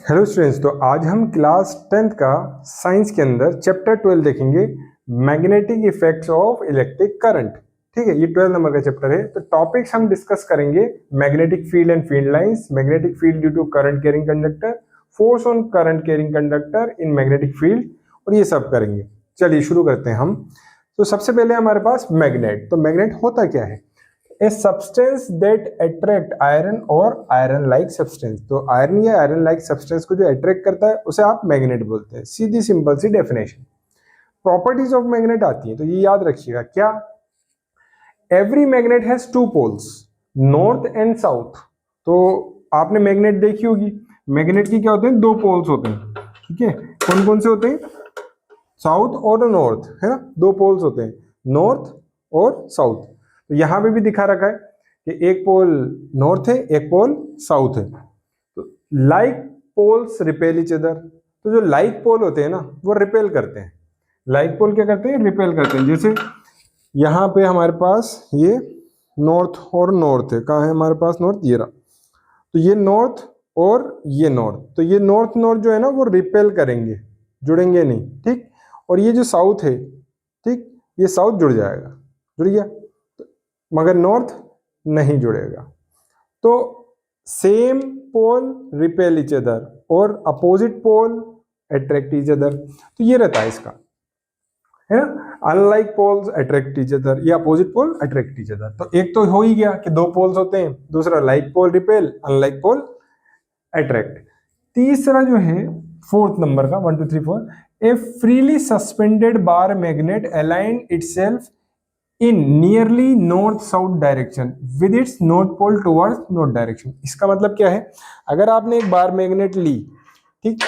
Hello students, तो आज हम क्लास 10th का साइंस के अंदर चैप्टर 12 देखेंगे, magnetic effects of electric current. ठीक है, ये 12 नंबर का चैप्टर है। तो टॉपिक्स हम डिस्कस करेंगे magnetic field and field lines, magnetic field due to current carrying conductor, force on current carrying conductor in magnetic field, और ये सब करेंगे। चलिए शुरू करते हैं हम। तो सबसे पहले हमारे पास मैग्नेट। तो मैग्नेट होता क्या है? A substance that attract iron और आयरन लाइक सब्सटेंस। तो आयरन या आयरन लाइक सब्सटेंस को जो अट्रैक्ट करता है उसे आप मैग्नेट बोलते हैं। सीधी सिंपल सी डेफिनेशन। प्रॉपर्टीज ऑफ मैग्नेट आती है, तो ये याद रखिएगा। क्या? Every magnet has two poles, north and south. तो आपने मैग्नेट देखी होगी। मैग्नेट की क्या होते हैं? दो पोल्स होते हैं। ठीक है, कौन कौन से होते हैं? साउथ और नॉर्थ, है ना। दो पोल्स होते हैं, नॉर्थ और साउथ। तो यहां पे भी दिखा रखा है कि एक पोल नॉर्थ है, एक पोल साउथ है। तो like poles repel each other. तो जो लाइक पोल होते हैं ना, वो रिपेल करते हैं। लाइक पोल क्या करते हैं? रिपेल करते हैं। जैसे यहाँ पे हमारे पास ये नॉर्थ और नॉर्थ है। कहाँ है हमारे पास नॉर्थ? ये रहा। तो ये नॉर्थ और ये नॉर्थ, तो ये नॉर्थ नॉर्थ जो है ना, वो रिपेल करेंगे, जुड़ेंगे नहीं। ठीक। और ये जो साउथ है, ठीक, ये साउथ जुड़ जाएगा, जुड़ गया, मगर नॉर्थ नहीं जुड़ेगा। तो same pole repel each other और opposite pole attract each other. तो ये रहता है इसका, है ना। Unlike poles attract each other या opposite pole attract each other. तो एक तो हो ही गया कि दो पोल्स होते हैं, दूसरा like pole repel, unlike pole attract. तीसरा जो है फोर्थ नंबर का 1 2 3 4, a freely suspended bar magnet align itself in nearly north south direction with its north pole towards north direction. इसका मतलब क्या है? अगर आपने एक बार मैग्नेट ली, ठीक,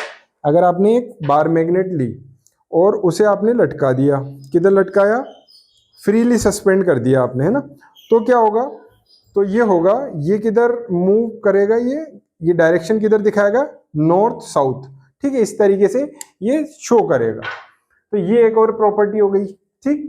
अगर आपने एक बार मैग्नेट ली और उसे आपने लटका दिया, किधर लटकाया? फ्रीली सस्पेंड कर दिया आपने, है ना। तो क्या होगा? तो ये होगा, ये किधर मूव करेगा? ये डायरेक्शन किधर दिखाएगा? North south. ठीक है, इस तरीके से ये शो करेगा। तो ये एक और प्रॉपर्टी हो गई। ठीक।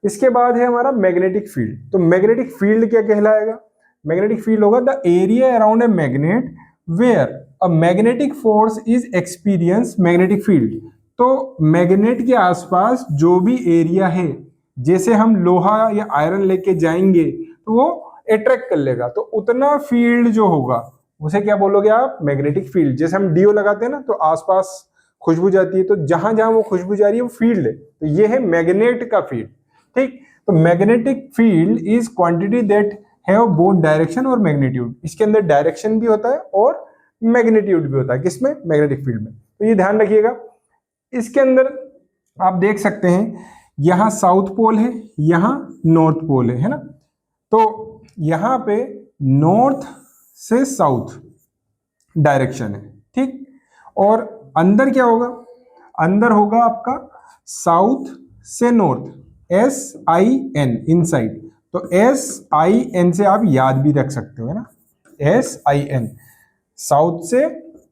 इसके बाद है हमारा मैग्नेटिक फील्ड। तो मैग्नेटिक फील्ड क्या कहलाएगा? मैग्नेटिक फील्ड होगा the area around a magnet where a magnetic force is experience magnetic field. तो मैग्नेट के आसपास जो भी एरिया है, जैसे हम लोहा या आयरन लेके जाएंगे तो वो अट्रैक्ट कर लेगा, तो उतना फील्ड जो होगा उसे क्या बोलोगे आप? Magnetic field. जैसे हम डीओ लगाते हैं ना, तो आसपास खुशबू जाती है, तो जहां जहां वो खुशबू जा रही है वो फील्ड है। तो ये है मैग्नेट का फील्ड। ठीक। तो magnetic field is quantity that have both direction और मैग्नीट्यूड। इसके अंदर डायरेक्शन भी होता है और मैग्नीट्यूड भी होता है। किसमें? मैग्नेटिक फील्ड में। तो ये ध्यान रखिएगा। इसके अंदर आप देख सकते हैं, यहां साउथ पोल है, यहां नॉर्थ पोल है ना। तो यहां पे नॉर्थ से साउथ डायरेक्शन है। ठीक। और अंदर क्या होगा? अंदर होगा आपका साउथ से नॉर्थ, SIN इनसाइड। तो SIN से आप याद भी रख सकते हो, है ना। SIN साउथ से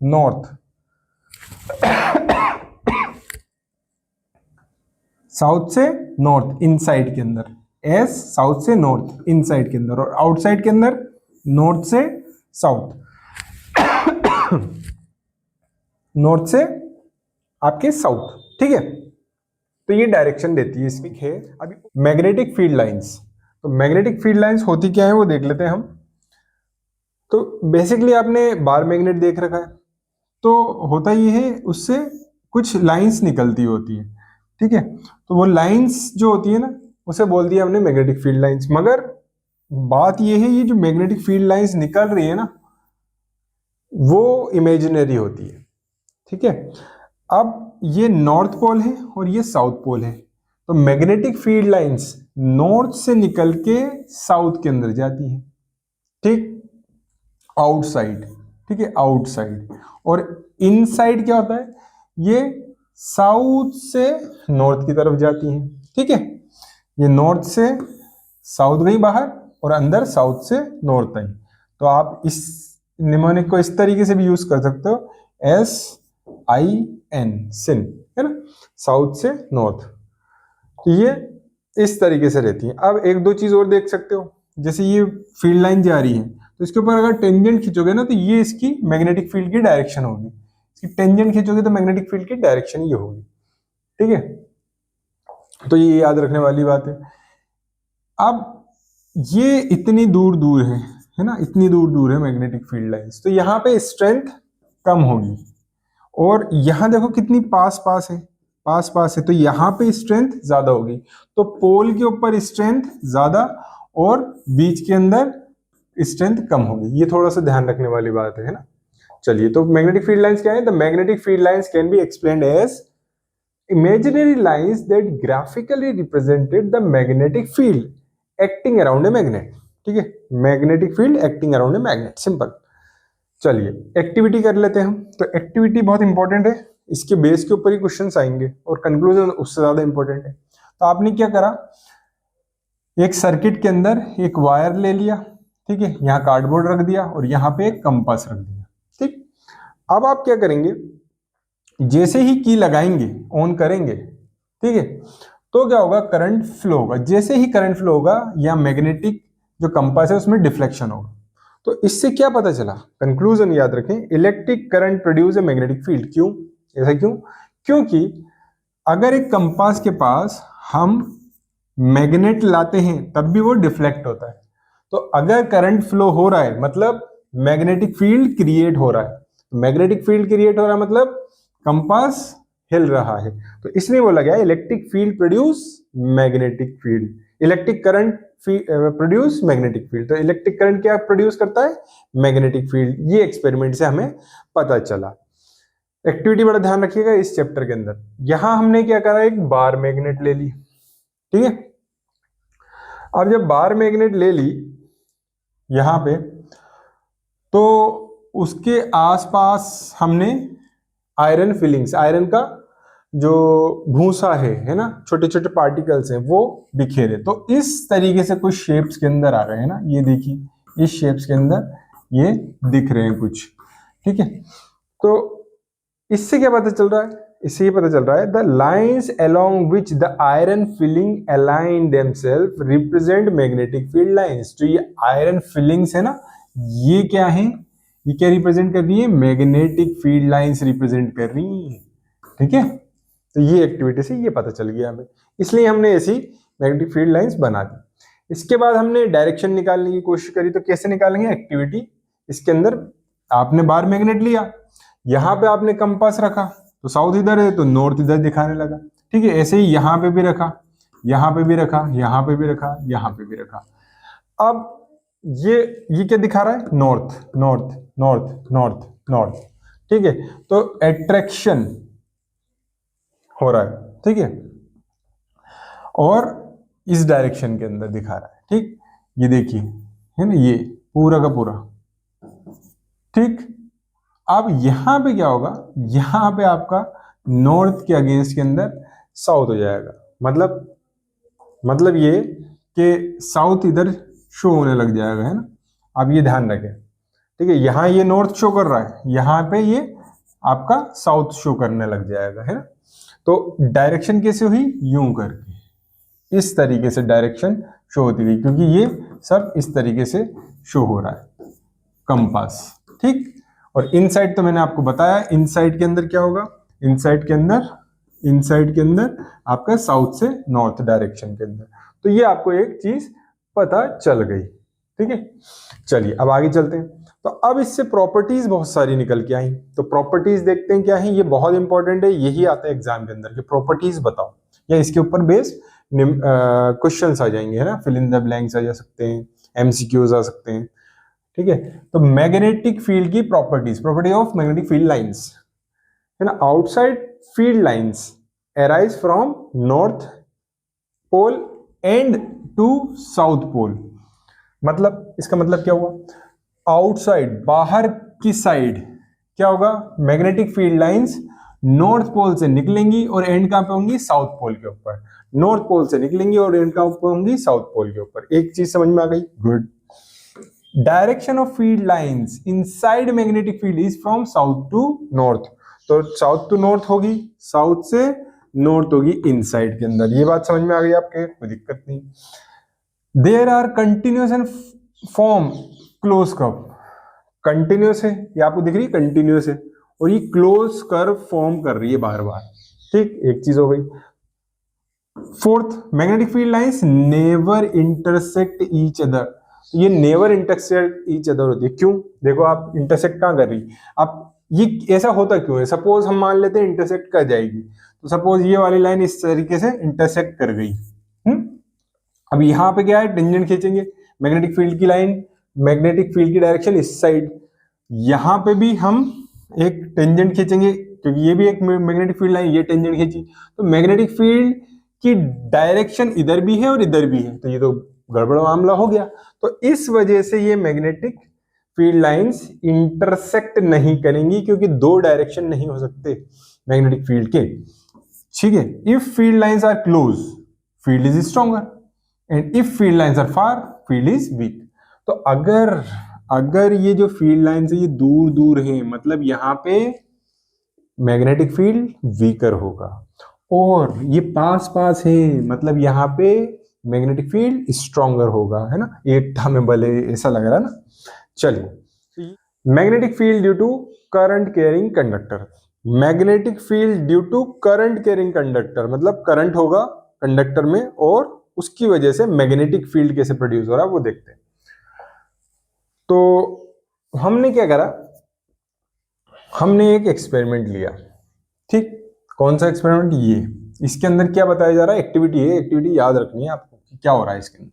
नॉर्थ, साउथ से नॉर्थ इनसाइड के अंदर, S साउथ से नॉर्थ इनसाइड के अंदर, और आउटसाइड के अंदर नॉर्थ से साउथ। नॉर्थ से आपके साउथ। ठीक है, तो ये डायरेक्शन देती है इसमें है। अभी मैग्नेटिक फील्ड लाइंस। तो मैग्नेटिक फील्ड लाइंस होती क्या है वो देख लेते हैं हम। तो बेसिकली आपने बार मैग्नेट देख रखा है, तो होता ये है, उससे कुछ लाइंस निकलती होती है। ठीक है, तो वो लाइंस जो होती है ना, उसे बोल दिया हमने मैग्नेटिक फील्ड लाइंस। मगर बात ये है, ये जो मैग्नेटिक फील्ड लाइंस निकल रही है ना, वो इमेजिनरी होती है। ठीक है, अब ये नॉर्थ पोल है और ये साउथ पोल है। तो मैग्नेटिक फील्ड लाइंस नॉर्थ से निकल के साउथ के अंदर जाती है। ठीक, आउटसाइड। ठीक है, आउटसाइड। और इनसाइड क्या होता है? ये साउथ से नॉर्थ की तरफ जाती है। ठीक है, ये नॉर्थ से साउथ गई बाहर और अंदर साउथ से नॉर्थ आई। तो आप इस निमोनिक को इस तरीके से भी यूज कर सकते हो, SIN सिन, है ना, साउथ से नॉर्थ। तो ये इस तरीके से रहती है। अब एक दो चीज और देख सकते हो, जैसे ये फील्ड लाइन जा रही है, तो इसके ऊपर अगर टेंजेंट खींचोगे ना, तो ये इसकी मैग्नेटिक फील्ड की डायरेक्शन होगी। इसकी टेंजेंट खींचोगे तो मैग्नेटिक फील्ड की डायरेक्शन ये होगी, ठीक है। तो ये याद रखने वाली बात है। अब ये इतनी दूर दूर है ना, इतनी दूर दूर है मैग्नेटिक फील्ड लाइंस, तो यहाँ पे स्ट्रेंथ कम होगी, और यहाँ देखो कितनी पास पास है, पास पास है, तो यहाँ पे स्ट्रेंथ ज्यादा होगी। तो पोल के ऊपर स्ट्रेंथ ज्यादा और बीच के अंदर स्ट्रेंथ कम होगी, ये थोड़ा सा ध्यान रखने वाली बात है ना। चलिए, तो मैग्नेटिक फील्ड लाइंस क्या है? The magnetic field lines can be explained as imaginary lines that graphically represented the magnetic field acting around a magnet, ठीक है, magnetic field acting around a magnet, simple. चलिए एक्टिविटी कर लेते हैं हम। तो एक्टिविटी बहुत इंपॉर्टेंट है, इसके बेस के ऊपर ही क्वेश्चंस आएंगे और कंक्लूजन उससे ज्यादा इंपॉर्टेंट है। तो आपने क्या करा, एक सर्किट के अंदर एक वायर ले लिया, ठीक है, यहाँ कार्डबोर्ड रख दिया और यहाँ पे एक कंपास रख दिया, ठीक। अब आप क्या करेंगे, जैसे ही की लगाएंगे, ऑन करेंगे, ठीक है, तो क्या होगा, करंट फ्लो होगा। जैसे ही करंट फ्लो होगा, या मैग्नेटिक जो कंपास है उसमें डिफ्लेक्शन होगा। तो इससे क्या पता चला, कंक्लूजन याद रखें, electric current produce a magnetic field. क्यों, ऐसा क्यों? क्योंकि अगर एक कंपास के पास हम मैग्नेट लाते हैं तब भी वो डिफ्लेक्ट होता है। तो अगर करंट फ्लो हो रहा है मतलब मैग्नेटिक फील्ड क्रिएट हो रहा है, मैग्नेटिक फील्ड क्रिएट हो रहा है मतलब कंपास हिल रहा है। तो इसलिए बोला गया electric field produce magnetic field, electric current produce magnetic field. तो इलेक्ट्रिक करंट क्या प्रोड्यूस करता है, मैग्नेटिक फील्ड। ये एक्सपेरिमेंट से हमें पता चला। एक्टिविटी बड़ा ध्यान रखिएगा इस चैप्टर के अंदर। यहां हमने क्या करा, एक बार मैग्नेट ले ली, ठीक है। अब जब बार मैग्नेट ले ली यहां पे, तो उसके आसपास हमने आयरन फिलिंग्स, आयरन का जो भूसा है ना, छोटे छोटे पार्टिकल्स हैं वो बिखेरे। तो इस तरीके से कुछ शेप्स के अंदर आ रहे हैं ना, ये देखिए इस शेप्स के अंदर ये दिख रहे हैं कुछ, ठीक है। तो इससे क्या पता चल रहा है, इससे ये पता चल रहा है the lines along which the iron filing align themselves represent magnetic field lines. तो ये आयरन फिलिंग्स है ना, ये क्या है, ये क्या रिप्रेजेंट कर रही है, मैग्नेटिक फील्ड लाइंस रिप्रेजेंट कर रही है, ठीक है। तो ये एक्टिविटी से ये पता चल गया हमें, इसलिए हमने ऐसी मैग्नेटिक फील्ड लाइंस बना दी। इसके बाद हमने डायरेक्शन निकालने की कोशिश करी। तो कैसे निकालेंगे एक्टिविटी, इसके अंदर आपने बार मैग्नेट लिया, यहां पे आपने कंपास रखा, तो साउथ इधर है तो नॉर्थ इधर दिखाने लगा, ठीक है। ऐसे ही यहां पे भी रखा, यहां पे भी रखा, यहां पे भी रखा, यहां पे भी रखा। अब ये क्या दिखा रहा है, north north north north north, ठीक है। तो एट्रैक्शन हो रहा है, ठीक है, और इस डायरेक्शन के अंदर दिखा रहा है, ठीक। ये देखिए है ना, ये पूरा का पूरा, ठीक। अब यहां पे क्या होगा, यहां पे आपका नॉर्थ के अगेंस्ट के अंदर साउथ हो जाएगा। मतलब ये कि साउथ इधर शो होने लग जाएगा, है ना। अब ये ध्यान रखें, ठीक है, यहां ये नॉर्थ शो कर रहा है, यहां पे ये आपका साउथ शो करने लग जाएगा, है ना। तो डायरेक्शन कैसे हुई, यूं करके इस तरीके से डायरेक्शन शो होती हुई, क्योंकि ये सब इस तरीके से शो हो रहा है कंपास, ठीक। और इनसाइड तो मैंने आपको बताया, इनसाइड के अंदर क्या होगा, इनसाइड के अंदर आपका साउथ से नॉर्थ डायरेक्शन के अंदर। तो ये आपको एक चीज पता चल गई, ठीक है। चलिए अब आगे चलते हैं। तो अब इससे प्रॉपर्टीज बहुत सारी निकल के आई। तो प्रॉपर्टीज देखते हैं क्या है, ये बहुत इंपॉर्टेंट है, यही आता है एग्जाम के अंदर कि प्रॉपर्टीज बताओ, या इसके ऊपर बेस्ड क्वेश्चंस आ जाएंगे, है ना, फिल इन द ब्लैंक्स आ जा सकते हैं, एमसीक्यूज आ सकते हैं, ठीक है। तो मैग्नेटिक फील्ड की properties, property of magnetic field lines, है ना, outside field lines arise from north pole end to south pole. मतलब इसका मतलब क्या हुआ, आउटसाइड बाहर की साइड क्या होगा, magnetic field lines north pole से निकलेंगी और एंड कहां पे होंगी, साउथ पोल के ऊपर। नॉर्थ पोल से निकलेंगी और एंड कहां पे होंगी, साउथ पोल के ऊपर। एक चीज समझ में आ गई, good. Direction of field lines inside magnetic field is from south to north. तो साउथ टू नॉर्थ होगी, साउथ से नॉर्थ होगी इनसाइड के अंदर। ये बात समझ में आ गई आपके, कोई दिक्कत नहीं। There are continuous and form close curve, continuous है, ये आपको दिख रही है कंटिन्यूस है, और ये क्लोज कर्व फॉर्म कर रही है बार बार। ठीक, एक चीज हो गई। Fourth, magnetic field lines never intersect each other. ये नेवर इंटरसेक्ट ईच अदर होती है, क्यों? देखो आप इंटरसेक्ट कहाँ कर रही, आप ये ऐसा होता क्यों है? सपोज हम मान लेते हैं इंटरसेक्ट कर जाएगी, तो सपोज ये वाली लाइन इस तरीके से इंटरसेक्ट कर गई। अब यहाँ पे क्या है, टेंजेंट खींचेंगे, मैग्नेटिक फील्ड की लाइन, मैग्नेटिक फील्ड की डायरेक्शन इस साइड, यहाँ पे भी हम एक टेंजेंट खींचेंगे क्योंकि ये भी एक मैग्नेटिक फील्ड लाइन, ये टेंजेंट खींची, तो मैग्नेटिक फील्ड की डायरेक्शन इधर भी है और इधर भी है, तो ये तो गड़बड़ मामला हो गया। तो इस वजह से ये मैग्नेटिक फील्ड लाइंस इंटरसेक्ट नहीं करेंगी, क्योंकि दो डायरेक्शन नहीं हो सकते मैग्नेटिक फील्ड के। ठीक है, if field lines are close field is stronger and if field lines are far field is weak. तो अगर ये जो फील्ड लाइंस है ये दूर दूर है, मतलब यहाँ पे मैग्नेटिक फील्ड वीकर होगा, और ये पास पास है मतलब यहाँ पे मैग्नेटिक फील्ड स्ट्रॉन्गर होगा, है ना? एकता में बले, ऐसा लग रहा है ना। चलिए, magnetic field due to current carrying conductor. Magnetic field due to current carrying conductor, मतलब करंट होगा कंडक्टर में और उसकी वजह से मैग्नेटिक फील्ड कैसे प्रोड्यूस हो रहा है वो देखते हैं। तो हमने क्या करा, हमने एक एक्सपेरिमेंट लिया। ठीक, कौन सा एक्सपेरिमेंट? ये, इसके अंदर क्या बताया जा रहा है? एक्टिविटी है, एक्टिविटी याद रखनी है आपको कि क्या हो रहा है इसके अंदर।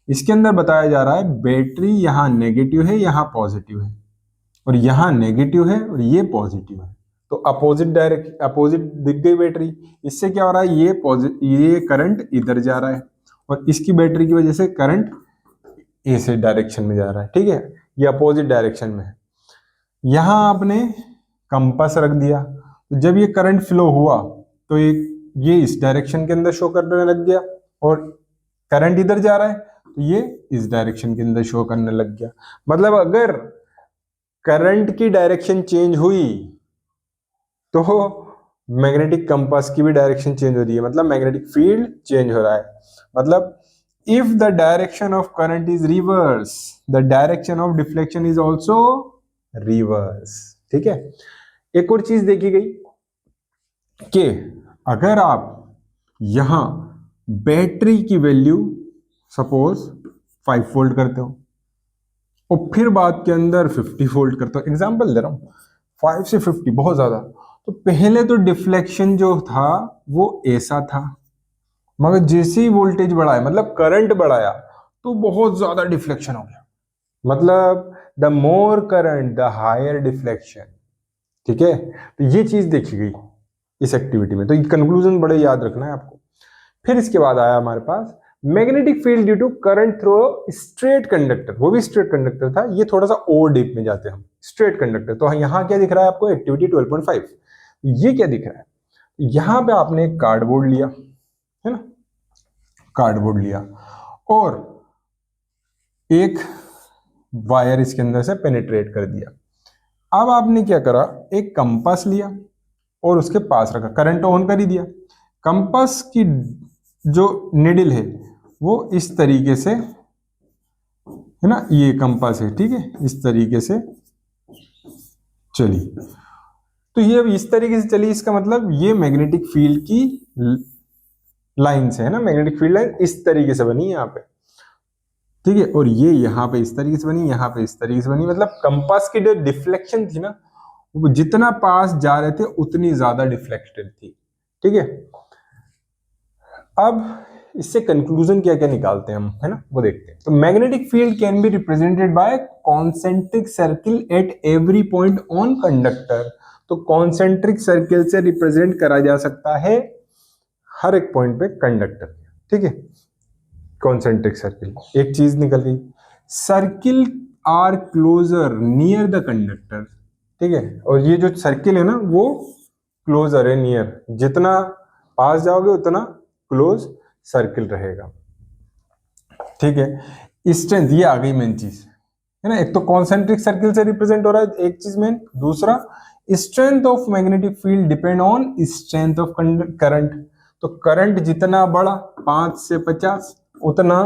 इसके अंदर बताया जा रहा है बैटरी यहाँ नेगेटिव है, यहाँ पॉजिटिव है, और यहाँ नेगेटिव है और ये पॉजिटिव है, तो अपोजिट दिख गई बैटरी। इससे क्या हो रहा है, ये करंट इधर जा रहा है और इसकी बैटरी की वजह से करंट ऐसे डायरेक्शन में जा रहा है। ठीक है, ये अपोजिट डायरेक्शन में है। यहां आपने कंपास रख दिया, तो जब ये करंट फ्लो हुआ तो ये इस डायरेक्शन के अंदर शो करने लग गया, और करंट इधर जा रहा है तो ये इस डायरेक्शन के अंदर शो करने लग गया। मतलब अगर करंट की डायरेक्शन चेंज हुई तो मैग्नेटिक कंपास की भी डायरेक्शन चेंज हो रही है, मतलब मैग्नेटिक फील्ड चेंज हो रहा है। मतलब if the direction of current is reverse, the direction of deflection is also reverse। ठीक है, एक और चीज देखी गई कि अगर आप यहां बैटरी की वैल्यू सपोज 5 वोल्ट करते हो और फिर बाद के अंदर 50 वोल्ट करते हो, एग्जांपल दे रहा हूं, 5 से 50 बहुत ज्यादा, तो पहले तो डिफ्लेक्शन जो था वो ऐसा था, मगर जैसे ही वोल्टेज बढ़ाया मतलब करंट बढ़ाया तो बहुत ज्यादा डिफ्लेक्शन हो गया। मतलब the more current the higher deflection. ठीक है, तो ये चीज देखी गई इस एक्टिविटी में, तो ये कंक्लूजन बड़े याद रखना है आपको। फिर इसके बाद आया हमारे पास magnetic field due to current through straight conductor, वो भी स्ट्रेट कंडक्टर था, ये थोड़ा सा और डीप में जाते हैं हम, स्ट्रेट कंडक्टर। तो यहाँ क्या दिख रहा है आपको, एक्टिविटी 12.5, ये क्या दिख रहा है, यहां पे आपने एक कार्डबोर्ड लिया, है ना, कार्डबोर्ड लिया और एक वायर इसके अंदर से पेनिट्रेट कर दिया। अब आपने क्या करा, एक कंपास लिया और उसके पास रखा, करंट ऑन कर ही दिया। कंपास की जो निडल है वो इस तरीके से, है ना, ये कंपास है, ठीक है, इस तरीके से चली। तो ये अब इस तरीके से चली, इसका मतलब ये मैग्नेटिक फील्ड की लाइन से, है ना, मैग्नेटिक फील्ड लाइन इस तरीके से बनी यहाँ पे। ठीक है, और ये यहाँ पे इस तरीके से बनी, यहाँ पे इस तरीके से बनी, मतलब कंपास की जो डिफ्लेक्शन थी ना, वो जितना पास जा रहे थे उतनी ज्यादा डिफ्लेक्टेड थी। ठीक है, अब इससे कंक्लूजन क्या क्या निकालते हैं हम, है ना, वो देखते हैं। तो magnetic field can be represented by concentric circle at every point on conductor. तो कॉन्सेंट्रिक सर्किल से रिप्रेजेंट करा जा सकता है हर एक पॉइंट पे कंडक्टर। ठीक है, कॉन्सेंट्रिक सर्किल, एक चीज निकल गई। Circle are closer near the conductor. ठीक है, और ये जो सर्किल है ना वो क्लोजर है, नियर, जितना पास जाओगे उतना क्लोज सर्किल रहेगा। ठीक है, स्ट्रेंथ, ये आ गई मेन चीज, है ना, एक तो कॉन्सेंट्रिक सर्किल से रिप्रेजेंट हो रहा है, एक चीज मेन। दूसरा, strength of magnetic field depend on strength of current. तो करंट जितना बड़ा 5 से 50 उतना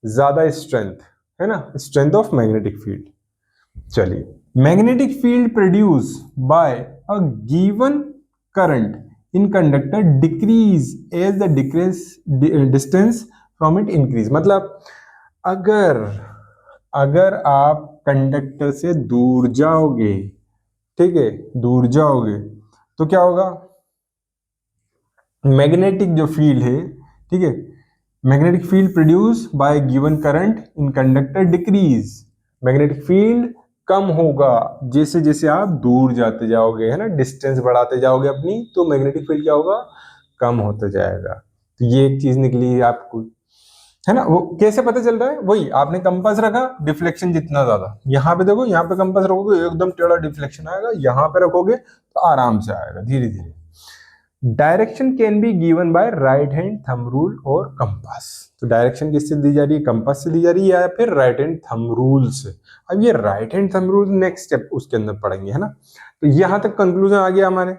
ज्यादा स्ट्रेंथ, है ना, स्ट्रेंथ ऑफ मैग्नेटिक फील्ड। चलिए, magnetic field produce by a given current in conductor decrease as the distance from it increase. मतलब अगर अगर आप कंडक्टर से दूर जाओगे, ठीक है, दूर जाओगे तो क्या होगा, मैग्नेटिक जो फील्ड है, ठीक है, magnetic field produce by given current in conductor decreases, magnetic field कम होगा जैसे जैसे आप दूर जाते जाओगे, है ना, डिस्टेंस बढ़ाते जाओगे अपनी, तो मैग्नेटिक फील्ड क्या होगा, कम होता जाएगा। तो ये एक चीज निकली आपको, है ना। वो कैसे पता चल रहा है, वही आपने कंपास रखा, डिफ्लेक्शन जितना ज्यादा, यहाँ पे देखो, यहाँ पे कंपास रखोगे एकदम टेढ़ा डिफ्लेक्शन आएगा, यहाँ पे रखोगे तो आराम से आएगा धीरे धीरे। Direction can be given by right hand thumb rule और कंपास। तो डायरेक्शन किससे दी जा रही है, कंपास से दी जा रही है या फिर राइट हैंड थंब रूल से। अब ये right hand thumb rule next step उसके अंदर पढ़ेंगे, है ना। तो यहां तक कंक्लूजन आ गया हमारे।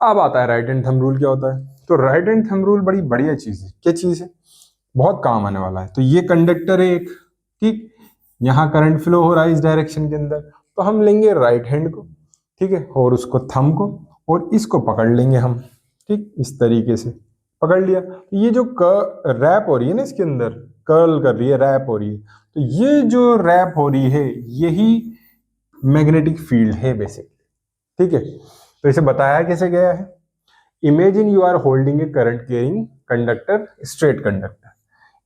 अब आता है राइट हैंड थंब रूल क्या होता है। तो राइट हैंड थंब रूल बड़ी बढ़िया चीज है। क्या चीज है, बहुत काम आने वाला है। तो ये कंडक्टर है एक, ठीक, यहाँ करंट फ्लो हो रहा है इस डायरेक्शन के अंदर, तो हम लेंगे राइट हैंड को, ठीक है, और उसको थंब को, और इसको पकड़ लेंगे हम, ठीक, इस तरीके से पकड़ लिया। तो ये जो रैप हो रही है ना इसके अंदर, कर्ल कर रही है, रैप हो रही है, तो ये जो रैप हो रही है यही मैग्नेटिक फील्ड है बेसिकली, ठीक है। तो इसे बताया कैसे गया है, imagine you are holding a current carrying conductor, straight conductor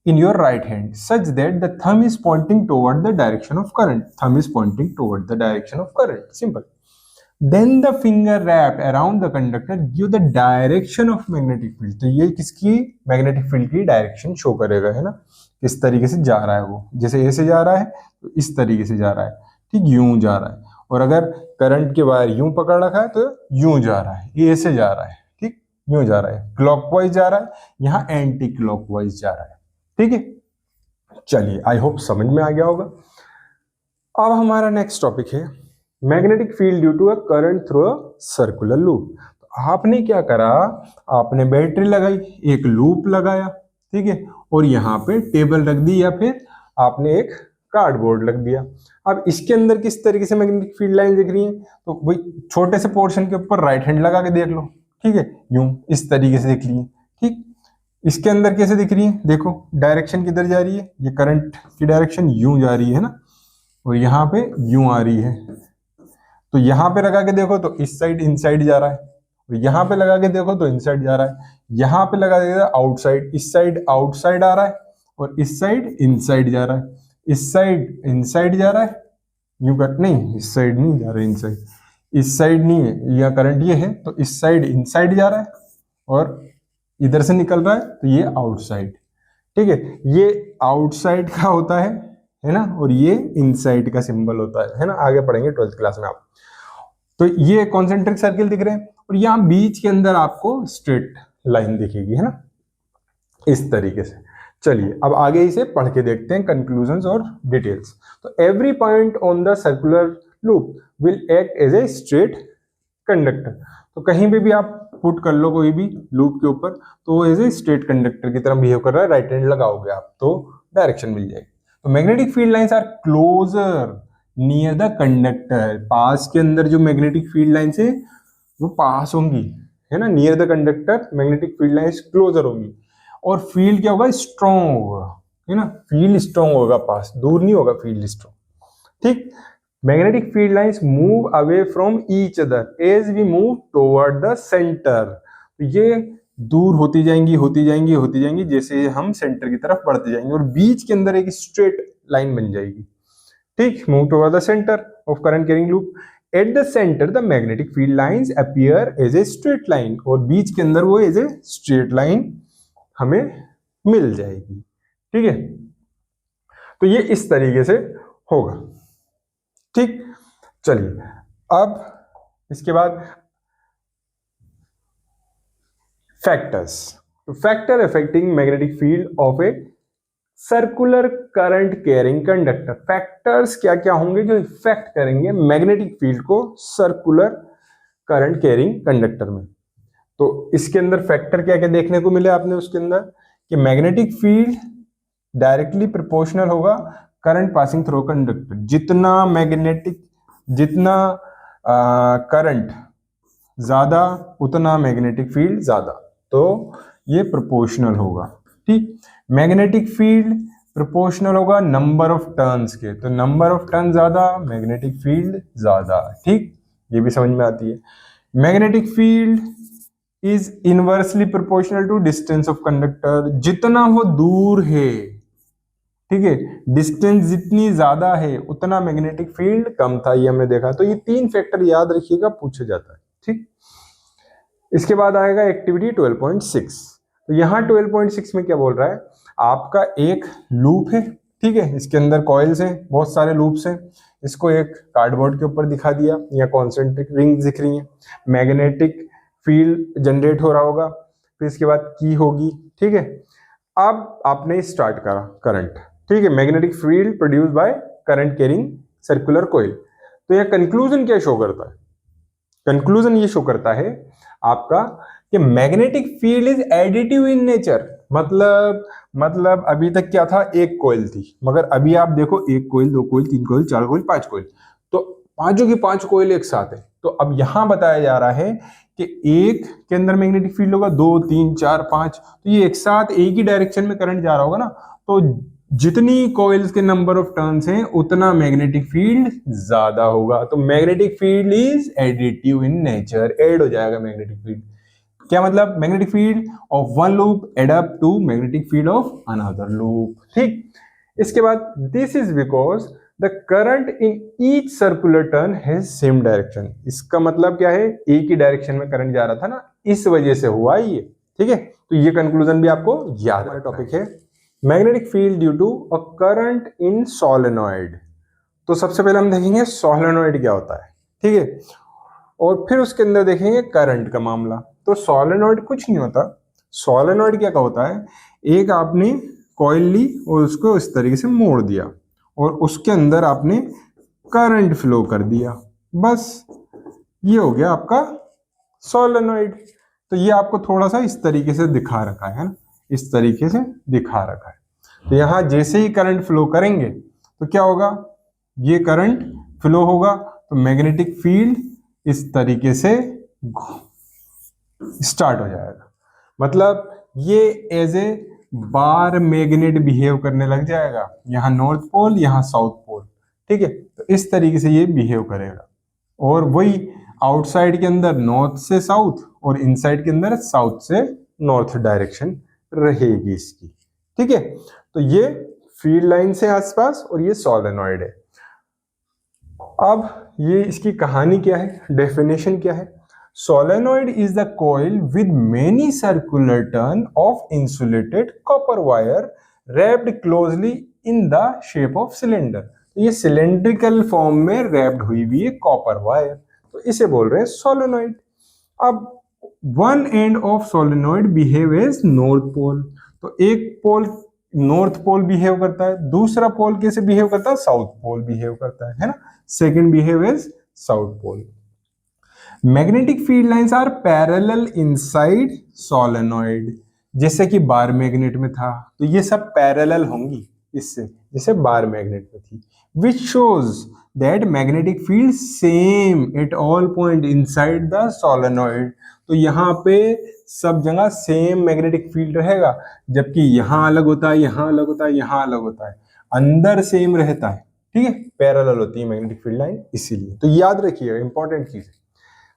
in your right hand such that the thumb is pointing toward the direction of current, thumb is pointing toward the direction of current, simple. Then the finger wrap around the conductor give the direction of magnetic field। तो ये किसकी magnetic field की direction show करेगा, है ना, किस तरीके से जा रहा है वो। जैसे ऐसे जा रहा है तो इस तरीके से जा रहा है, ठीक, यूं जा रहा है। और अगर करंट के वायर यूं पकड़ रखा है तो यूं जा रहा है, ये ऐसे जा रहा है, ठीक, यूं जा रहा है, क्लॉकवाइज जा रहा है, यहाँ एंटी क्लॉकवाइज जा रहा है, ठीक है। चलिए, आई होप समझ में आ गया होगा। अब हमारा नेक्स्ट टॉपिक है magnetic field due to a current through a circular loop. तो आपने क्या करा, आपने बैटरी लगाई, एक लूप लगाया, ठीक है, और यहाँ पे टेबल रख दी या फिर आपने एक कार्डबोर्ड रख दिया। अब इसके अंदर किस तरीके से मैग्नेटिक फील्ड लाइन दिख रही है, तो वही छोटे से पोर्शन के ऊपर राइट हैंड लगा के देख लो, ठीक है, यूं इस तरीके से दिख रही है, ठीक। इसके अंदर कैसे दिख रही है, देखो डायरेक्शन किधर जा रही है, ये करंट की डायरेक्शन यूं जा रही है ना, और यहाँ पे यूं आ रही है। तो यहाँ पे लगा के देखो तो इस साइड इनसाइड जा रहा है, और यहाँ पे लगा के देखो तो इनसाइड जा रहा है। यहाँ पे लगा देगा आउटसाइड, इस साइड आउटसाइड आ रहा है, और इस साइड इनसाइड जा रहा है, इस साइड इनसाइड जा रहा है, यूं कर, नहीं इस साइड नहीं जा रहा है, इनसाइड, इस साइड नहीं है, यह करंट ये है तो इस साइड इनसाइड जा रहा है, और इधर से निकल रहा है तो ये आउटसाइड, ठीक है। ये आउटसाइड का होता है ना, और ये इनसाइड का सिंबल होता है ना, आगे पढ़ेंगे 12th क्लास में आप। तो ये कॉन्सेंट्रिक सर्किल दिख रहे हैं, और यहाँ बीच के अंदर आपको स्ट्रेट लाइन दिखेगी, है ना, इस तरीके से। चलिए अब आगे इसे पढ़ के देखते हैं, कंक्लूजन्स और डिटेल्स। तो every point on the circular loop will act as a straight conductor. तो कहीं पे भी आप पुट कर लो कोई भी लूप के ऊपर, तो वो एज ए स्ट्रेट कंडक्टर की तरह बिहेव कर रहा है, राइट हैंड लगाओगे आप तो डायरेक्शन मिल जाएगी। तो magnetic field lines are closer near the conductor, पास के अंदर जो मैग्नेटिक फील्ड लाइंस है वो पास होंगी, है ना, near the conductor magnetic field lines closer होंगी, और फील्ड क्या होगा, स्ट्रॉन्ग होगा, है ना, फील्ड स्ट्रॉन्ग होगा, पास, दूर नहीं होगा फील्ड स्ट्रॉन्ग, ठीक। Magnetic field lines move away from each other as we move toward the center। तो ये दूर होती जाएंगी होती जाएंगी होती जाएंगी जैसे हम सेंटर की तरफ बढ़ते जाएंगे, और बीच के अंदर एक स्ट्रेट लाइन बन जाएगी, ठीक। Move toward the centre of current carrying loop, at the centre the magnetic field lines appear as a straight line, और बीच के अंदर वो एज ए स्ट्रेट लाइन हमें मिल जाएगी, ठीक है। तो ये इस तरीके से होगा, ठीक। चलिए अब इसके बाद फैक्टर्स, तो factor affecting magnetic field of a circular current carrying conductor. Factors क्या क्या होंगे जो इफेक्ट करेंगे मैग्नेटिक फील्ड को सर्कुलर करंट कैरिंग कंडक्टर में। तो इसके अंदर फैक्टर क्या क्या देखने को मिले आपने उसके अंदर, कि मैग्नेटिक फील्ड डायरेक्टली प्रोपोर्शनल होगा करंट पासिंग थ्रू कंडक्टर। जितना मैग्नेटिक जितना करंट ज्यादा उतना मैग्नेटिक फील्ड ज्यादा, तो ये प्रोपोर्शनल होगा। ठीक, मैग्नेटिक फील्ड प्रोपोर्शनल होगा नंबर ऑफ टर्न्स के, तो नंबर ऑफ टर्न ज्यादा मैग्नेटिक फील्ड ज्यादा। ठीक, ये भी समझ में आती है। Magnetic field is inversely proportional to distance of conductor, जितना वो दूर है, ठीक है, डिस्टेंस जितनी ज्यादा है उतना मैग्नेटिक फील्ड कम था, ये हमने देखा। तो ये 3 फैक्टर याद रखिएगा, पूछा जाता है। ठीक, इसके बाद आएगा एक्टिविटी 12.6। तो यहाँ 12.6 में क्या बोल रहा है, आपका एक लूप है, ठीक है, इसके अंदर कॉइल्स हैं, बहुत सारे लूप्स हैं, इसको एक कार्डबोर्ड के ऊपर दिखा दिया, या कॉन्सेंट्रिक रिंग्स दिख रही हैं, मैग्नेटिक फील्ड जनरेट हो रहा होगा, फिर इसके बाद की होगी। ठीक है, अब आपने स्टार्ट करा करंट, ठीक है, magnetic field produce by current carrying circular coil. तो यह कंक्लूजन क्या शो करता है, कंक्लूजन ये शो करता है आपका कि magnetic field is additive in nature. मतलब अभी तक क्या था, एक कॉइल थी, मगर अभी आप देखो एक कॉइल, दो कॉइल, तीन कॉइल, चार कॉइल, पांच कॉइल, तो पांचों की पांच कॉइल एक साथ है। तो अब यहां बताया जा रहा है कि एक के अंदर मैग्नेटिक फील्ड होगा, दो, तीन, चार, पांच, तो ये एक साथ एक ही डायरेक्शन में करंट जा रहा होगा ना, तो जितनी कॉइल्स के नंबर ऑफ टर्न्स हैं उतना मैग्नेटिक फील्ड ज्यादा होगा। तो magnetic field is additive in nature, add हो जाएगा मैग्नेटिक फील्ड। क्या मतलब, magnetic field of one loop add up to magnetic field of another loop. ठीक, इसके बाद this is because the current in each circular turn has same direction. इसका मतलब क्या है, एक ही डायरेक्शन में करंट जा रहा था ना, इस वजह से हुआ ये। ठीक है, तो ये कंक्लूजन भी आपको याद रखना। टॉपिक है magnetic field due to a current in solenoid. तो सबसे पहले हम देखेंगे सोलेनॉइड क्या होता है, ठीक है, और फिर उसके अंदर देखेंगे करंट का मामला। तो सोलेनॉइड कुछ नहीं होता, सोलेनॉइड क्या होता है, एक आपने कॉइल ली और उसको इस तरीके से मोड़ दिया और उसके अंदर आपने करंट फ्लो कर दिया, बस ये हो गया आपका सोलेनॉइड। तो ये आपको थोड़ा सा इस तरीके से दिखा रखा है ना, इस तरीके से दिखा रखा है। तो यहां जैसे ही करंट फ्लो करेंगे तो क्या होगा, ये करंट फ्लो होगा तो मैग्नेटिक फील्ड इस तरीके से स्टार्ट हो जाएगा, मतलब ये as a bar magnet behave करने लग जाएगा, यहां नॉर्थ पोल यहां साउथ पोल। ठीक है, तो इस तरीके से ये बिहेव करेगा, और वही आउटसाइड के अंदर नॉर्थ से साउथ और इनसाइड के अंदर साउथ से नॉर्थ डायरेक्शन रहेगी इसकी। ठीक है, तो ये फील्ड लाइन से आसपास और ये सोलेनॉइड है। अब ये इसकी कहानी क्या है, डेफिनेशन क्या है। Solenoid is the coil with many circular turn off insulated copper wire wrapped closely in the shape of cylinder. ये सिलेंड्रिकल फॉर्म में रैप्ड हुई हुई है कॉपर वायर, तो इसे बोल रहे हैं सोलेनॉइड। अब one end of solenoid behave as north pole, तो एक पोल नॉर्थ पोल बिहेव करता है, दूसरा पोल कैसे बिहेव करता है, साउथ पोल बिहेव करता है ना, second behave as south pole. Magnetic field lines are parallel inside solenoid, जैसे कि बार मैग्नेट में था, तो ये सब पैरेलल होंगी इससे, जैसे बार मैग्नेट में थी, which shows that magnetic field same at all point inside the solenoid। तो यहाँ पे सब जगह सेम मैग्नेटिक फील्ड रहेगा, जबकि यहाँ अलग होता है, यहाँ अलग होता है, यहाँ अलग होता है, अंदर सेम रहता है। ठीक है, पैरेलल होती है मैग्नेटिक फील्ड लाइन, इसीलिए तो याद रखिएगा, इंपॉर्टेंट चीज है।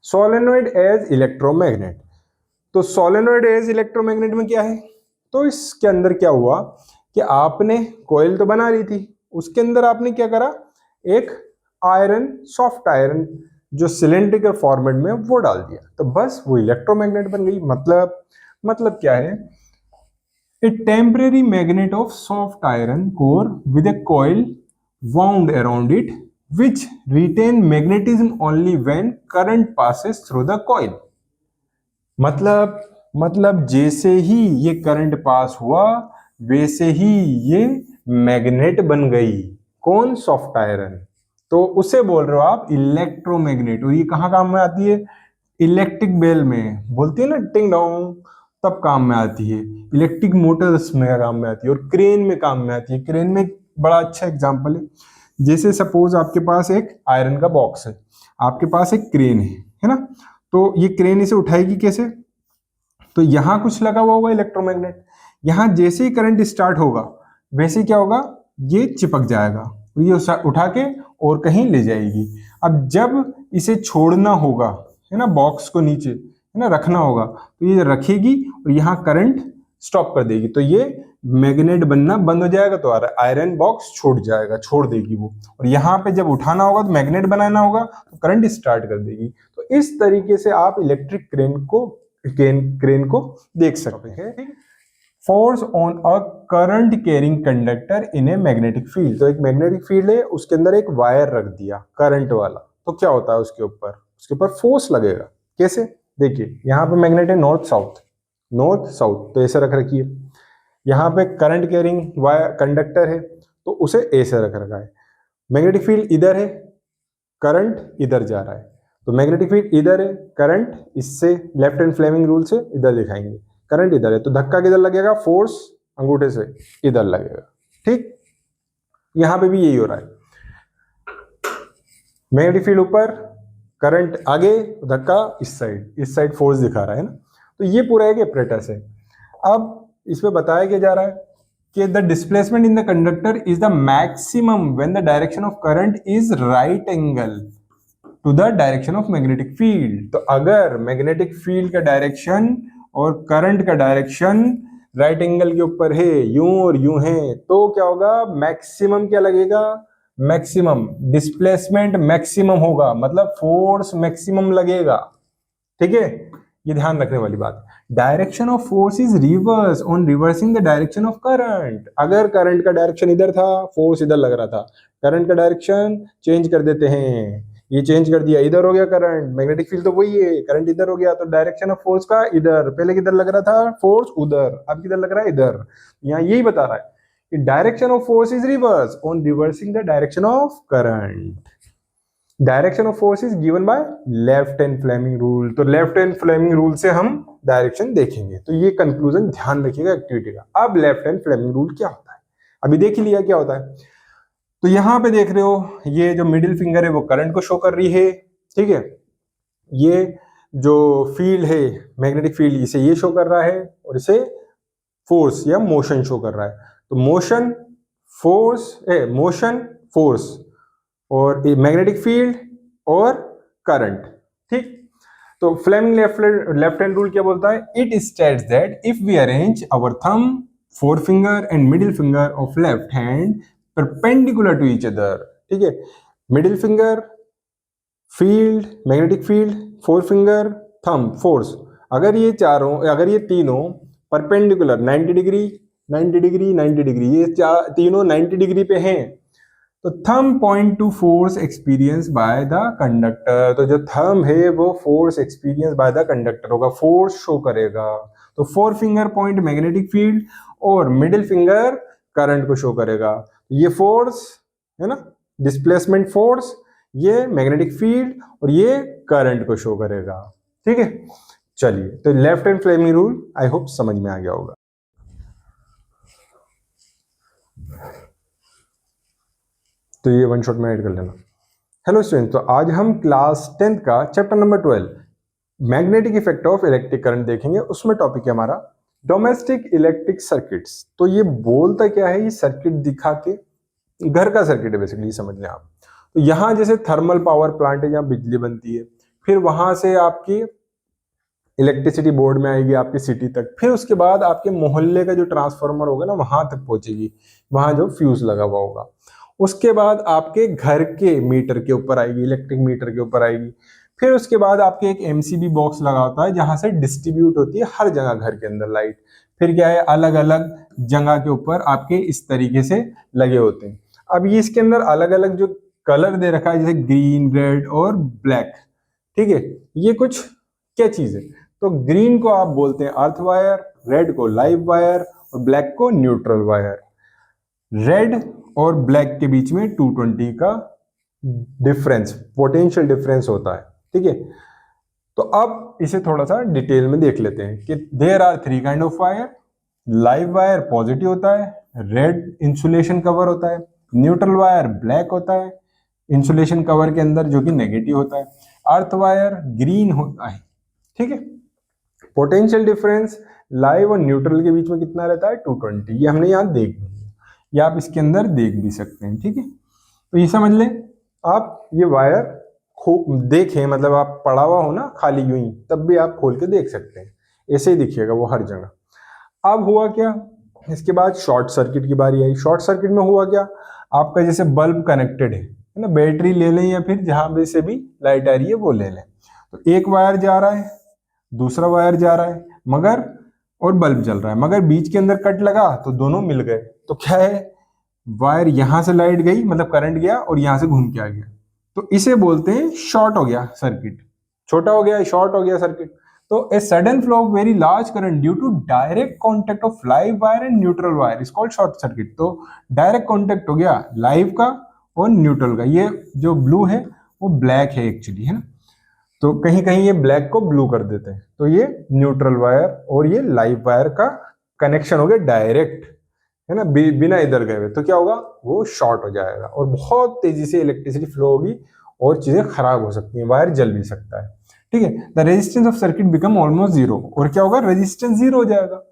सोलेनॉइड एज इलेक्ट्रोमैग्नेट, तो सोलेनॉइड एज इलेक्ट्रोमैग्नेट में क्या है, तो इसके अंदर क्या हुआ कि आपने कॉइल तो बना रही थी, उसके अंदर आपने क्या करा, एक आयरन, सॉफ्ट आयरन जो सिलेंड्रिकल फॉर्मेट में वो डाल दिया, तो बस वो इलेक्ट्रोमैग्नेट बन गई। मतलब क्या है, a temporary magnet of soft iron core with a coil wound around it which retain magnetism only when current passes through the coil। मतलब जैसे ही ये करंट पास हुआ वैसे ही ये मैग्नेट बन गई, कौन, सॉफ्ट आयरन, तो उसे बोल रहे हो आप इलेक्ट्रोमैग्नेट। और ये कहाँ काम में आती है, इलेक्ट्रिक बेल में बोलती है ना टिंग डोंग, तब काम में आती है, इलेक्ट्रिक मोटर्स में काम में आती है, और क्रेन में काम में आती है। क्रेन में बड़ा अच्छा एग्जांपल है, जैसे सपोज आपके पास एक आयरन का बॉक्स है, आपके पास एक क्रेन है ना, तो ये क्रेन इसे उठाएगी कैसे, तो यहां कुछ लगा हुआ होगा इलेक्ट्रोमैग्नेट, यहां जैसे ही करंट स्टार्ट होगा वैसे ही क्या होगा, ये चिपक जाएगा, ये उठा के और कहीं ले जाएगी। अब जब इसे छोड़ना होगा है ना, बॉक्स को नीचे है ना रखना होगा, तो ये रखेगी और यहाँ करंट स्टॉप कर देगी, तो ये मैग्नेट बनना बंद हो जाएगा, तो आयरन बॉक्स छूट जाएगा, छोड़ देगी वो, और यहाँ पे जब उठाना होगा तो मैग्नेट बनाना होगा तो करंट स्टार्ट कर देगी। तो इस तरीके से आप इलेक्ट्रिक क्रेन को देख सकते हैं। Force on a current carrying conductor in a magnetic field, तो एक मैग्नेटिक फील्ड है, उसके अंदर एक वायर रख दिया करंट वाला, तो क्या होता है उसके ऊपर फोर्स लगेगा। कैसे, देखिए यहाँ पे मैग्नेट है नॉर्थ साउथ, तो ऐसे रख रखी है, यहाँ पे करंट कैरिंग वायर कंडक्टर है तो उसे ऐसे रख रखा है, मैग्नेटिक फील्ड इधर है, करंट इधर जा रहा है, तो मैग्नेटिक फील्ड इधर है, करंट इससे लेफ्ट हैंड फ्लेमिंग रूल से इधर दिखाएंगे, करंट इधर है, तो धक्का किधर लगेगा, फोर्स अंगूठे से इधर लगेगा। ठीक, यहां पे भी यही हो रहा है, मैग्नेटिक फील्ड ऊपर, करंट आगे, धक्का इस साइड फोर्स दिखा रहा है ना। तो ये पूरा एक एपरेटस है। अब इसमें बताया क्या जा रहा है कि the displacement in the conductor is the maximum when the direction of current is right angle to the direction of magnetic field. तो अगर मैग्नेटिक फील्ड का डायरेक्शन और करंट का डायरेक्शन राइट एंगल के ऊपर है, यूं और यूं है, तो क्या होगा, मैक्सिमम क्या लगेगा, मैक्सिमम डिस्प्लेसमेंट मैक्सिमम होगा, मतलब फोर्स मैक्सिमम लगेगा। ठीक है, ये ध्यान रखने वाली बात। Direction of force is reverse on reversing the direction of current. अगर करंट का डायरेक्शन इधर था, फोर्स इधर लग रहा था, करंट का डायरेक्शन चेंज कर देते हैं, ये चेंज कर दिया, इधर हो गया करंट, मैग्नेटिक फील्ड तो वही है, करंट इधर हो गया, तो डायरेक्शन ऑफ फोर्स का इधर, पहले किधर लग रहा था फोर्स उधर, अब किधर लग रहा है इधर। यहाँ यही बता रहा है कि direction of force is reverse on reversing the direction of current. Direction of force is given by left hand Fleming rule, तो लेफ्ट हैंड फ्लेमिंग रूल से हम डायरेक्शन देखेंगे, तो ये कंक्लूजन ध्यान रखिएगा एक्टिविटी का। अब लेफ्ट हैंड फ्लेमिंग रूल क्या होता है, अभी देख ही लिया क्या होता है। तो यहां पे देख रहे हो, ये जो मिडिल फिंगर है वो करंट को शो कर रही है, ठीक है, ये जो फील्ड है मैग्नेटिक फील्ड इसे ये शो कर रहा है, और इसे फोर्स या मोशन शो कर रहा है। तो मोशन फोर्स और मैग्नेटिक फील्ड और करंट। ठीक, तो फ्लेमिंग लेफ्ट हैंड रूल क्या बोलता है, it states that if we arrange our thumb, forefinger and middle finger of left hand perpendicular to each other. ठीक है, middle finger field, magnetic field, forefinger, thumb, force, अगर ये तीनों perpendicular 90 degree 90 degree 90 degree, ये तीनों 90 degree पे हैं, तो thumb point two force experience by the conductor. तो जो थंब है वो force experience by the conductor होगा, फोर्स शो करेगा। तो four finger point magnetic field और मिडिल फिंगर करंट को शो करेगा। ये फोर्स है ना, डिस्प्लेसमेंट फोर्स, ये मैग्नेटिक फील्ड और ये करंट को शो करेगा। ठीक है, चलिए, तो left hand Fleming rule I hope समझ में आ गया होगा। तो ये वन शॉट में ऐड कर लेना। हेलो स्टूडेंट, तो आज हम क्लास 10th का chapter number 12 magnetic effect of electric current देखेंगे। उसमें टॉपिक है हमारा डोमेस्टिक इलेक्ट्रिक सर्किट्स। तो ये बोलता क्या है, ये सर्किट दिखा के, घर का सर्किट है बेसिकली, समझ लें आप। तो यहाँ जैसे थर्मल पावर प्लांट है, जहाँ बिजली बनती है, फिर वहां से आपकी इलेक्ट्रिसिटी बोर्ड में आएगी आपकी सिटी तक, फिर उसके बाद आपके मोहल्ले का जो ट्रांसफार्मर होगा ना वहां तक पहुंचेगी, वहां जो फ्यूज लगा हुआ होगा। उसके बाद आपके घर के मीटर के ऊपर आएगी, इलेक्ट्रिक मीटर के ऊपर आएगी। फिर उसके बाद आपके एक एमसीबी बॉक्स लगा होता है जहां से डिस्ट्रीब्यूट होती है हर जगह घर के अंदर लाइट। फिर क्या है, अलग अलग जगह के ऊपर आपके इस तरीके से लगे होते हैं। अब ये इसके अंदर अलग अलग जो कलर दे रखा है, जैसे ग्रीन, रेड और ब्लैक। ठीक है, ये कुछ क्या चीज है, तो ग्रीन को आप बोलते हैं अर्थ वायर, रेड को लाइव वायर और ब्लैक को न्यूट्रल वायर। रेड और ब्लैक के बीच में 220 का डिफरेंस, पोटेंशियल डिफरेंस होता है। ठीक है, तो अब इसे थोड़ा सा डिटेल में देख लेते हैं कि there are 3 kind of wire. Live wire positive होता है, रेड इंसुलेशन कवर होता है न्यूट्रल वायर ब्लैक होता है इंसुलेशन कवर के अंदर, जो कि नेगेटिव होता है। अर्थ वायर ग्रीन होता है, ठीक है। पोटेंशियल डिफरेंस लाइव और न्यूट्रल के बीच में कितना रहता है, 220। ये हमने यहाँ देख लिया, ये आप इसके अंदर देख भी सकते हैं, ठीक है। तो ये समझ लें आप, ये वायर खूब देखें, मतलब आप पड़ा हुआ हो ना खाली यूं ही, तब भी आप खोल के देख सकते हैं, ऐसे ही दिखिएगा वो हर जगह। अब हुआ क्या, इसके बाद शॉर्ट सर्किट की बारी आई। शॉर्ट सर्किट में हुआ क्या, आपका जैसे बल्ब कनेक्टेड है ना, बैटरी ले लें या फिर जहां भी से भी लाइट आ रही है वो ले लें, तो एक वायर जा रहा है, दूसरा वायर जा रहा है, मगर और बल्ब जल रहा है, मगर बीच के अंदर कट लगा तो दोनों मिल गए। तो क्या है, वायर यहां से लाइट गई, मतलब करंट गया और यहां से घूम के आ गया, तो इसे बोलते हैं शॉर्ट हो गया सर्किट, छोटा हो गया, शॉर्ट हो गया सर्किट। तो a sudden flow of very large current due to direct contact of live wire and neutral wire is called short circuit. तो डायरेक्ट कांटेक्ट हो गया लाइव का और न्यूट्रल का, ये जो ब्लू है वो ब्लैक है एक्चुअली, है ना, तो कहीं कहीं ये ब्लैक को ब्लू कर देते हैं, तो ये न्यूट्रल वायर और ये लाइव वायर का कनेक्शन हो गया डायरेक्ट, है ना, बिना इधर गए हुए, तो क्या होगा, वो शॉर्ट हो जाएगा और बहुत तेजी से इलेक्ट्रिसिटी फ्लो होगी और चीजें खराब हो सकती हैं, वायर जल भी सकता है, ठीक है। The resistance of circuit become almost zero, और क्या होगा, रेजिस्टेंस जीरो हो जाएगा,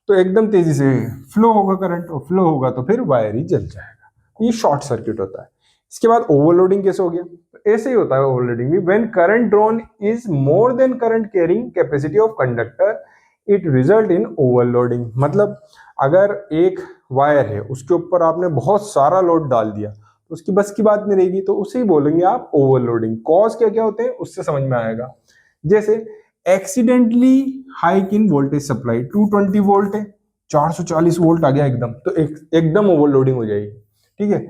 तो एकदम तेजी से फ्लो होगा करंट, और फ्लो होगा तो फिर वायर ही जल जाएगा, ये शॉर्ट सर्किट होता है। इसके बाद ओवरलोडिंग कैसे हो गया, तो ऐसे ही होता है ओवरलोडिंग भी, when current drawn is more than current carrying capacity of conductor it result in overloading. मतलब अगर एक वायर है उसके ऊपर आपने बहुत सारा लोड डाल दिया तो उसकी बस की बात नहीं रहेगी, तो उसे ही बोलेंगे आप ओवरलोडिंग। कॉज क्या क्या होते हैं उससे समझ में आएगा, जैसे accidentally hike in voltage supply, 220 volt है, 440 वोल्ट आ गया एकदम, तो एकदम ओवरलोडिंग हो जाएगी, ठीक है।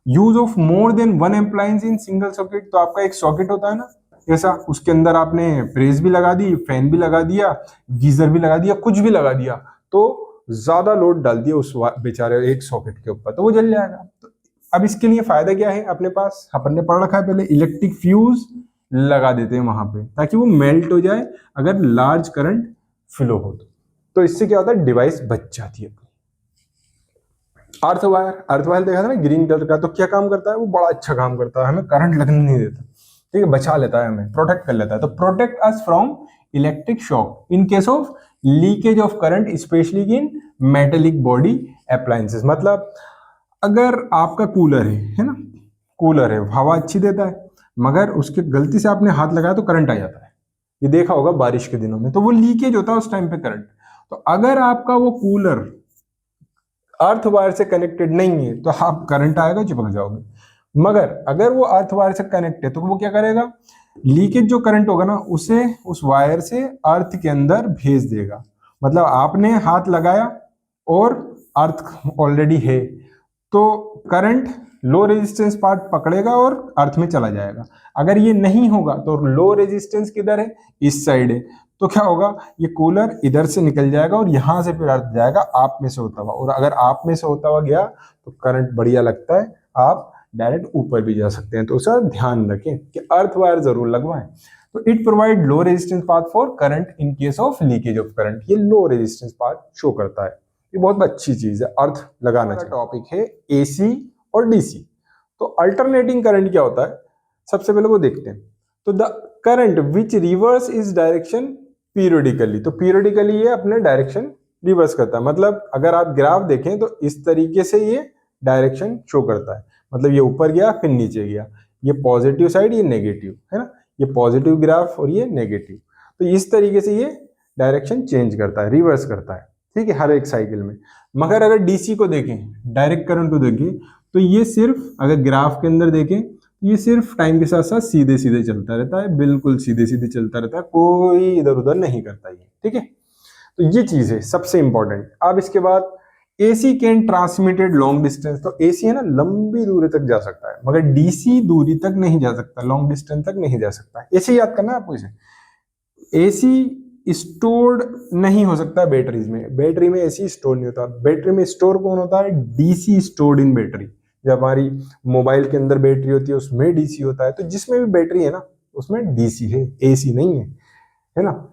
Use of more than one appliance in single socket, तो आपका एक सॉकेट होता है ना ऐसा, उसके अंदर आपने प्रेस भी लगा दी, फैन भी लगा दिया, गीजर भी लगा दिया, कुछ भी लगा दिया, तो ज्यादा लोड डाल दिया उस बेचारे एक सॉकेट के ऊपर, तो वो जल जाएगा। तो अब इसके लिए फायदा क्या है, अपने पास अपन ने पढ़ रखा है पहले, इलेक्ट्रिक फ्यूज लगा देते हैं वहां पे ताकि वो मेल्ट हो जाए अगर लार्ज करंट फ्लो हो तो इससे क्या होता है, डिवाइस बच जाती है। अर्थ वायर देखा था ना ग्रीन कलर का, तो क्या काम करता है, वो बड़ा अच्छा काम करता है, हमें करंट लगने नहीं देता, ठीक है, बचा लेता है, हमें प्रोटेक्ट कर लेता है। तो protect us from electric shock in case of leakage of current specially in metallic body appliances. मतलब अगर आपका कूलर है ना, कूलर है, हवा अच्छी देता है, मगर उसके गलती से आपने हाथ लगाया तो करंट आ जाता है, ये देखा होगा बारिश के दिनों में, तो वो लीकेज होता है उस टाइम पे करंट। तो अगर आपका वो कूलर अर्थ वायर से कनेक्टेड नहीं है तो आप करंट आएगा, चिपक जाओगे, मगर अगर वो अर्थ वायर से कनेक्ट है तो वो क्या करेगा, लीकेज जो करंट होगा ना उसे उस वायर से अर्थ के अंदर भेज देगा। मतलब आपने हाथ लगाया और अर्थ ऑलरेडी है, तो करंट लो रेजिस्टेंस पार्ट पकड़ेगा और अर्थ में चला जाएगा। अगर ये नहीं होगा तो लो रेजिस्टेंस किधर है, इस साइड है, तो क्या होगा, ये कूलर इधर से निकल जाएगा और यहां से फिर अर्थ जाएगा आप में से होता हुआ, और अगर आप में से होता हुआ गया तो करंट बढ़िया लगता है, आप डायरेक्ट ऊपर भी जा सकते हैं। तो उसका ध्यान रखें कि अर्थ वायर जरूर लगवाएं। तो it provide low resistance path for current in case of leakage of current, ये लो रेजिस्टेंस पाथ शो करता है, ये बहुत अच्छी चीज है, अर्थ लगाना चाहिए। टॉपिक है एसी और डीसी। तो अल्टरनेटिंग करंट क्या होता है, सबसे पहले वो देखते हैं। तो the current which reverse is direction periodically, तो पीरियडिकली ये अपने डायरेक्शन रिवर्स करता है। मतलब अगर आप ग्राफ देखें तो इस तरीके से ये डायरेक्शन शो करता है, मतलब ये ऊपर गया फिर नीचे गया, ये पॉजिटिव साइड ये नेगेटिव, है ना, ये पॉजिटिव ग्राफ और ये नेगेटिव, तो इस तरीके से ये डायरेक्शन चेंज करता है, रिवर्स करता है, ठीक है, हर एक साइकिल में। मगर अगर डीसी को देखें, डायरेक्ट करंट को देखें, तो ये सिर्फ अगर ग्राफ के अंदर देखें ये सिर्फ टाइम के साथ साथ सीधे सीधे चलता रहता है, बिल्कुल सीधे सीधे चलता रहता है, कोई इधर उधर नहीं करता ये, ठीक है। तो ये चीज है सबसे इंपॉर्टेंट। अब इसके बाद AC can transmitted long distance, तो एसी है ना लंबी दूरी तक जा सकता है, मगर डीसी दूरी तक नहीं जा सकता, लॉन्ग डिस्टेंस तक नहीं जा सकता। ऐसे याद करना है आपको इसे, एसी स्टोर्ड नहीं हो सकता बैटरीज में, बैटरी में एसी स्टोर नहीं होता। बैटरी में स्टोर कौन होता है, डीसी स्टोर्ड इन बैटरी। जब हमारी मोबाइल के अंदर बैटरी होती है उसमें डीसी होता है, तो जिसमें भी बैटरी है ना उसमें डीसी है, एसी नहीं है ना।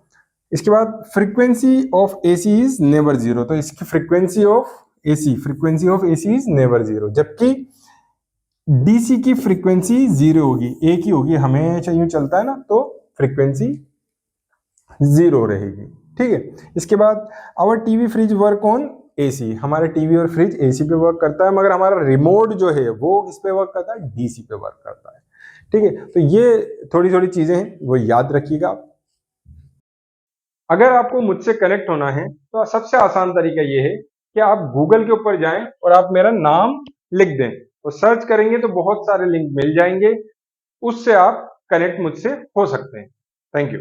इसके बाद frequency of AC is never zero, तो इसकी frequency of AC is never zero, जबकि डीसी की फ्रीक्वेंसी 0 होगी, एक ही होगी, हमेशा यूं चलता है ना, तो फ्रीक्वेंसी 0 रहेगी। ठीक है, इसके बाद our TV fridge work on AC, हमारे टीवी और फ्रिज एसी पे वर्क करता है, मगर हमारा रिमोट जो है वो इस पे वर्क करता है, डीसी पे वर्क करता है। ठीक है, तो ये थोड़ी थोड़ी चीजें हैं, वो याद रखिएगा। अगर आपको मुझसे कनेक्ट होना है तो सबसे आसान तरीका ये है कि आप गूगल के ऊपर जाएं और आप मेरा नाम लिख दें, तो सर्च करेंगे तो बहुत सारे लिंक मिल जाएंगे, उससे आप कनेक्ट मुझसे हो सकते हैं। Thank you.